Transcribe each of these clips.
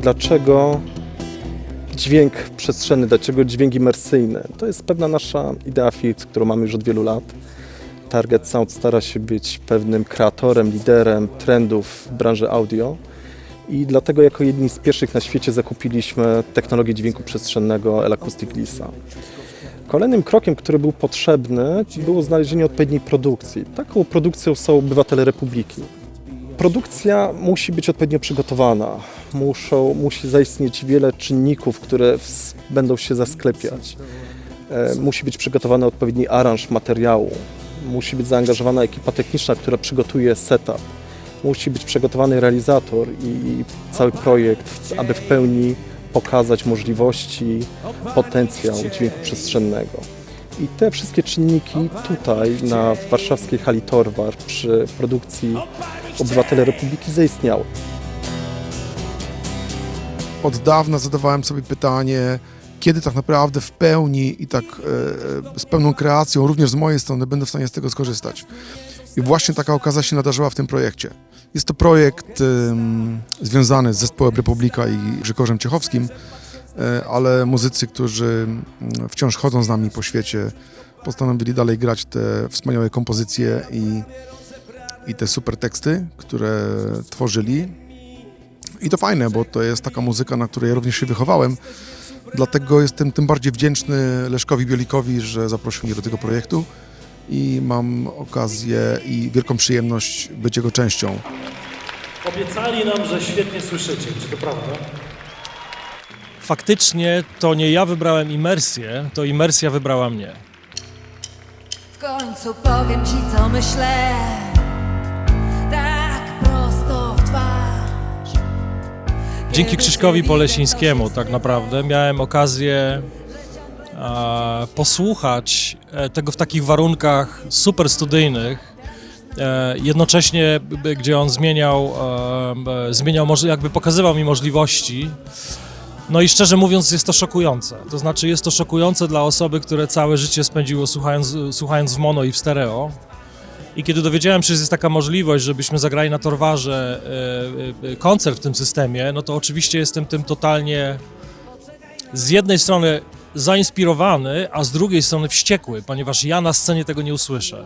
Dlaczego dźwięk przestrzenny, dlaczego dźwięk imersyjny? To jest pewna nasza idea fix, którą mamy już od wielu lat. Target Sound stara się być pewnym kreatorem, liderem trendów w branży audio i dlatego jako jedni z pierwszych na świecie zakupiliśmy technologię dźwięku przestrzennego L-Acoustic Lisa. Kolejnym krokiem, który był potrzebny, było znalezienie odpowiedniej produkcji. Taką produkcją są Obywatele Republiki. Produkcja musi być odpowiednio przygotowana. Musi zaistnieć wiele czynników, które będą się zasklepiać. Musi być przygotowany odpowiedni aranż materiału. Musi być zaangażowana ekipa techniczna, która przygotuje setup. Musi być przygotowany realizator i cały projekt, aby w pełni pokazać możliwości, potencjał dźwięku przestrzennego. I te wszystkie czynniki tutaj na warszawskiej hali Torwar przy produkcji Obywatele Republiki zaistniały. Od dawna zadawałem sobie pytanie, kiedy tak naprawdę w pełni i tak z pełną kreacją, również z mojej strony, będę w stanie z tego skorzystać. I właśnie taka okazja się nadarzyła w tym projekcie. Jest to projekt związany z zespołem Republika i Grzegorzem Ciechowskim, ale muzycy, którzy wciąż chodzą z nami po świecie, postanowili dalej grać te wspaniałe kompozycje i te super teksty, które tworzyli. I to fajne, bo to jest taka muzyka, na której ja również się wychowałem. Dlatego jestem tym bardziej wdzięczny Leszkowi Bielikowi, że zaprosił mnie do tego projektu i mam okazję i wielką przyjemność być jego częścią. Obiecali nam, że świetnie słyszycie. Czy to prawda? Faktycznie to nie ja wybrałem imersję, to imersja wybrała mnie. W końcu powiem ci, co myślę, tak prosto w twarz. Dzięki Krzyśkowi Polesińskiemu tak naprawdę miałem okazję posłuchać tego w takich warunkach super studyjnych, jednocześnie gdzie on jakby pokazywał mi możliwości. No i szczerze mówiąc jest to szokujące, to znaczy jest to szokujące dla osoby, które całe życie spędziło słuchając w mono i w stereo. I kiedy dowiedziałem się, że jest taka możliwość, żebyśmy zagrali na Torwarze koncert w tym systemie, no to oczywiście jestem tym totalnie z jednej strony zainspirowany, a z drugiej strony wściekły, ponieważ ja na scenie tego nie usłyszę.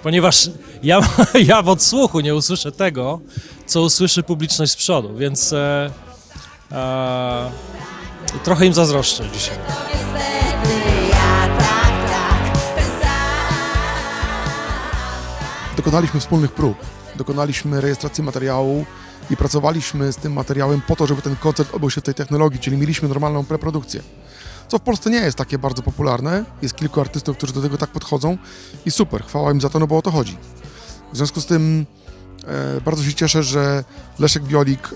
Ponieważ ja w odsłuchu nie usłyszę tego, co usłyszy publiczność z przodu, więc trochę im zazdroszczę dzisiaj. Dokonaliśmy wspólnych prób, dokonaliśmy rejestracji materiału i pracowaliśmy z tym materiałem po to, żeby ten koncert odbył się w tej technologii, czyli mieliśmy normalną preprodukcję. Co w Polsce nie jest takie bardzo popularne, jest kilku artystów, którzy do tego tak podchodzą i super, chwała im za to, no bo o to chodzi. W związku z tym bardzo się cieszę, że Leszek Biolik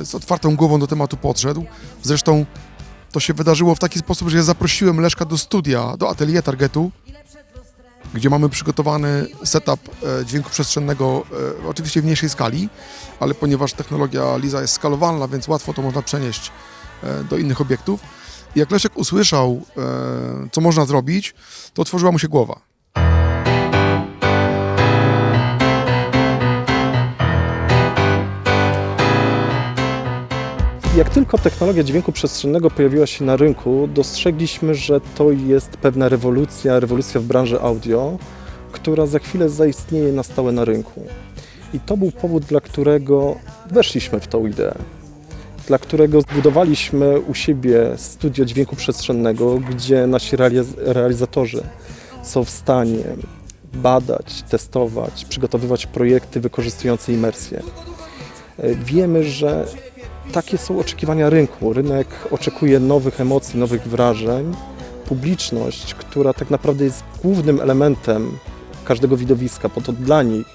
z otwartą głową do tematu podszedł. Zresztą to się wydarzyło w taki sposób, że ja zaprosiłem Leszka do studia, do atelier Targetu, gdzie mamy przygotowany setup dźwięku przestrzennego, oczywiście w mniejszej skali, ale ponieważ technologia Lisa jest skalowalna, więc łatwo to można przenieść do innych obiektów. I jak Leszek usłyszał, co można zrobić, to otworzyła mu się głowa. Jak tylko technologia dźwięku przestrzennego pojawiła się na rynku, dostrzegliśmy, że to jest pewna rewolucja w branży audio, która za chwilę zaistnieje na stałe na rynku. I to był powód, dla którego weszliśmy w tą ideę, dla którego zbudowaliśmy u siebie studio dźwięku przestrzennego, gdzie nasi realizatorzy są w stanie badać, testować, przygotowywać projekty wykorzystujące imersję. Wiemy, że takie są oczekiwania rynku. Rynek oczekuje nowych emocji, nowych wrażeń. Publiczność, która tak naprawdę jest głównym elementem każdego widowiska, bo to dla nich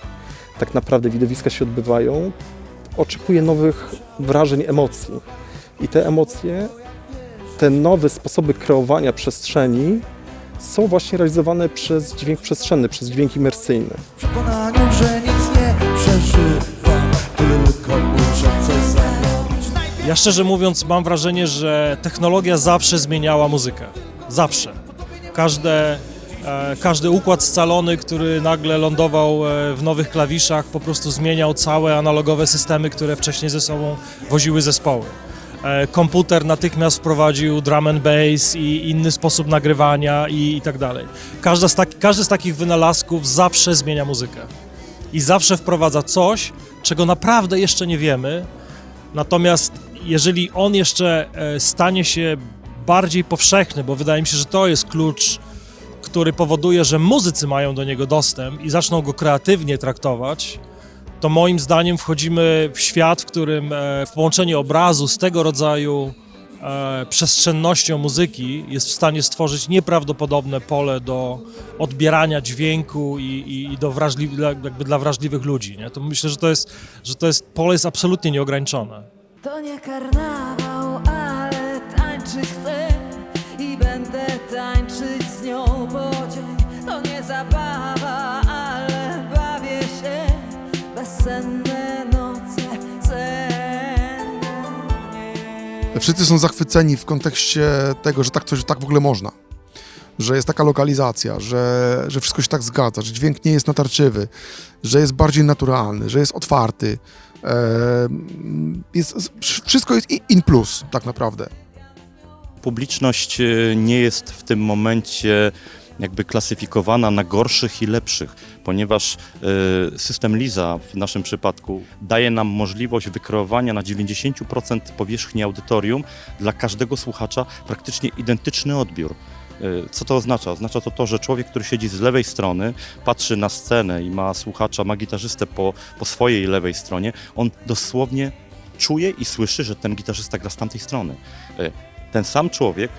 tak naprawdę widowiska się odbywają, oczekuje nowych wrażeń, emocji. I te emocje, te nowe sposoby kreowania przestrzeni są właśnie realizowane przez dźwięk przestrzenny, przez dźwięk imersyjny. W przekonaniu, że nic nie przeżywam, tylko muszę coś zrobić. Ja szczerze mówiąc mam wrażenie, że technologia zawsze zmieniała muzykę. Zawsze. Każdy układ scalony, który nagle lądował w nowych klawiszach, po prostu zmieniał całe analogowe systemy, które wcześniej ze sobą woziły zespoły. Komputer natychmiast wprowadził drum and bass i inny sposób nagrywania i tak dalej. Każdy z takich wynalazków zawsze zmienia muzykę i zawsze wprowadza coś, czego naprawdę jeszcze nie wiemy. Natomiast jeżeli on jeszcze stanie się bardziej powszechny, bo wydaje mi się, że to jest klucz, który powoduje, że muzycy mają do niego dostęp i zaczną go kreatywnie traktować, to moim zdaniem wchodzimy w świat, w którym w połączeniu obrazu z tego rodzaju przestrzennością muzyki jest w stanie stworzyć nieprawdopodobne pole do odbierania dźwięku i dla wrażliwych ludzi. Nie? To myślę, że pole jest absolutnie nieograniczone. To nie karnawał, ale tańczyć chcę i będę tańczyć z nią po dzień. To nie zabawa, ale bawię się, bezsenne noce, senne dnie. Wszyscy są zachwyceni w kontekście tego, że tak w ogóle można. Że jest taka lokalizacja, że wszystko się tak zgadza, że dźwięk nie jest natarczywy, że jest bardziej naturalny, że jest otwarty. Wszystko jest in plus tak naprawdę. Publiczność nie jest w tym momencie jakby klasyfikowana na gorszych i lepszych, ponieważ system Liza w naszym przypadku daje nam możliwość wykreowania na 90% powierzchni audytorium dla każdego słuchacza praktycznie identyczny odbiór. Co to oznacza? Oznacza to, że człowiek, który siedzi z lewej strony, patrzy na scenę i ma słuchacza, ma gitarzystę po swojej lewej stronie, on dosłownie czuje i słyszy, że ten gitarzysta gra z tamtej strony. Ten sam człowiek,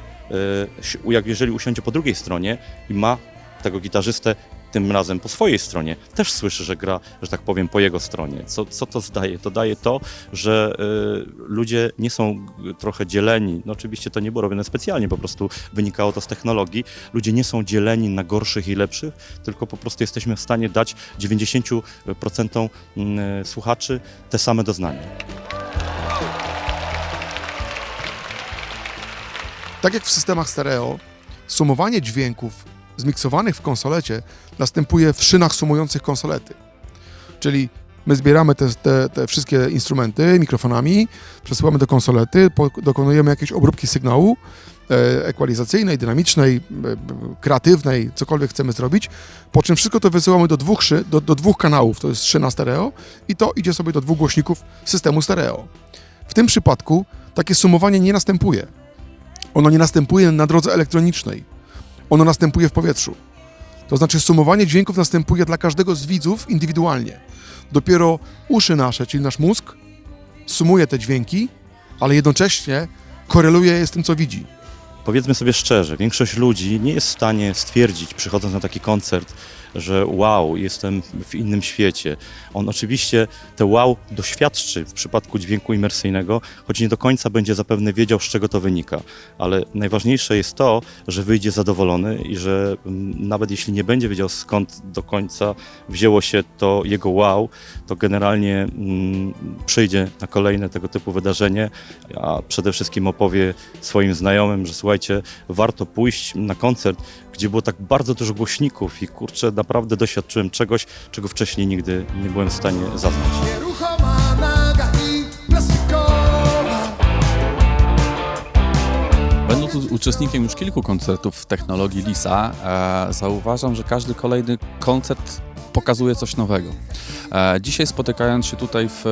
jeżeli usiądzie po drugiej stronie i ma tego gitarzystę tym razem po swojej stronie, też słyszy, że gra, że tak powiem, po jego stronie. Co to daje? To daje to, że ludzie nie są trochę dzieleni. No oczywiście to nie było robione specjalnie, po prostu wynikało to z technologii. Ludzie nie są dzieleni na gorszych i lepszych, tylko po prostu jesteśmy w stanie dać 90% słuchaczy te same doznania. Tak jak w systemach stereo, sumowanie dźwięków zmiksowanych w konsolecie następuje w szynach sumujących konsolety. Czyli my zbieramy te wszystkie instrumenty mikrofonami, przesyłamy do konsolety, dokonujemy jakiejś obróbki sygnału ekwalizacyjnej, dynamicznej, kreatywnej, cokolwiek chcemy zrobić, po czym wszystko to wysyłamy do dwóch kanałów, to jest szyna stereo i to idzie sobie do dwóch głośników systemu stereo. W tym przypadku takie sumowanie nie następuje. Ono nie następuje na drodze elektronicznej. Ono następuje w powietrzu. To znaczy sumowanie dźwięków następuje dla każdego z widzów indywidualnie. Dopiero uszy nasze, czyli nasz mózg, sumuje te dźwięki, ale jednocześnie koreluje je z tym, co widzi. Powiedzmy sobie szczerze, większość ludzi nie jest w stanie stwierdzić, przychodząc na taki koncert, że wow, jestem w innym świecie. On oczywiście te wow doświadczy w przypadku dźwięku imersyjnego, choć nie do końca będzie zapewne wiedział, z czego to wynika. Ale najważniejsze jest to, że wyjdzie zadowolony i że nawet jeśli nie będzie wiedział, skąd do końca wzięło się to jego wow, to generalnie przyjdzie na kolejne tego typu wydarzenie, a przede wszystkim opowie swoim znajomym, że słuchajcie, warto pójść na koncert, gdzie było tak bardzo dużo głośników i kurczę, naprawdę doświadczyłem czegoś, czego wcześniej nigdy nie byłem w stanie zaznać. Nieruchoma naga i plastikowa. Będąc uczestnikiem już kilku koncertów w technologii Lisa, zauważam, że każdy kolejny koncert pokazuje coś nowego. Dzisiaj spotykając się tutaj w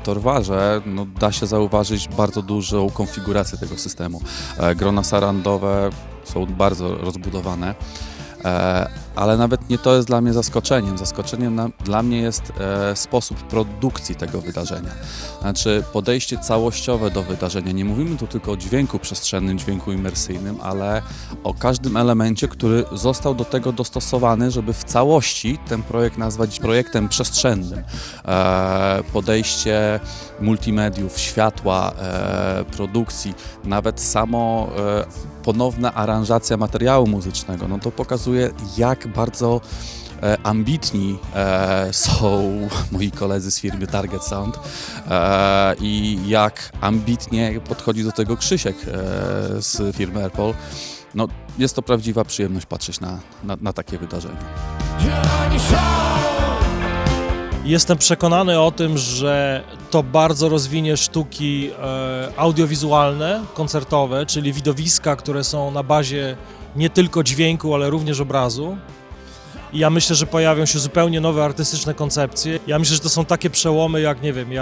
Torwarze, no, da się zauważyć bardzo dużą konfigurację tego systemu. Grona sarandowe są bardzo rozbudowane, ale nawet nie to jest dla mnie zaskoczeniem. Zaskoczeniem dla mnie jest sposób produkcji tego wydarzenia. Znaczy podejście całościowe do wydarzenia. Nie mówimy tu tylko o dźwięku przestrzennym, dźwięku imersyjnym, ale o każdym elemencie, który został do tego dostosowany, żeby w całości ten projekt nazwać projektem przestrzennym. Podejście multimediów, światła, produkcji, nawet samo ponowna aranżacja materiału muzycznego, no to pokazuje, jak bardzo ambitni są moi koledzy z firmy Target Sound i jak ambitnie podchodzi do tego Krzysiek z firmy Airpol. No, jest to prawdziwa przyjemność patrzeć na takie wydarzenie. Jestem przekonany o tym, że to bardzo rozwinie sztuki audiowizualne, koncertowe, czyli widowiska, które są na bazie nie tylko dźwięku, ale również obrazu. I ja myślę, że pojawią się zupełnie nowe artystyczne koncepcje. Ja myślę, że to są takie przełomy jak, nie wiem,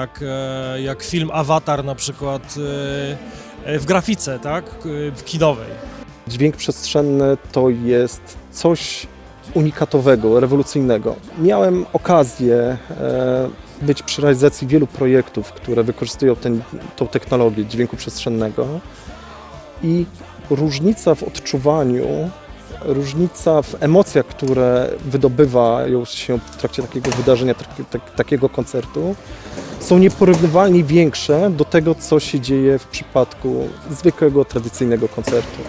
jak film Avatar na przykład w grafice, tak, w kinowej. Dźwięk przestrzenny to jest coś unikatowego, rewolucyjnego. Miałem okazję być przy realizacji wielu projektów, które wykorzystują tą technologię dźwięku przestrzennego i różnica w odczuwaniu, różnica w emocjach, które wydobywają się w trakcie takiego wydarzenia, takiego koncertu, są nieporównywalnie większe do tego, co się dzieje w przypadku zwykłego, tradycyjnego koncertu.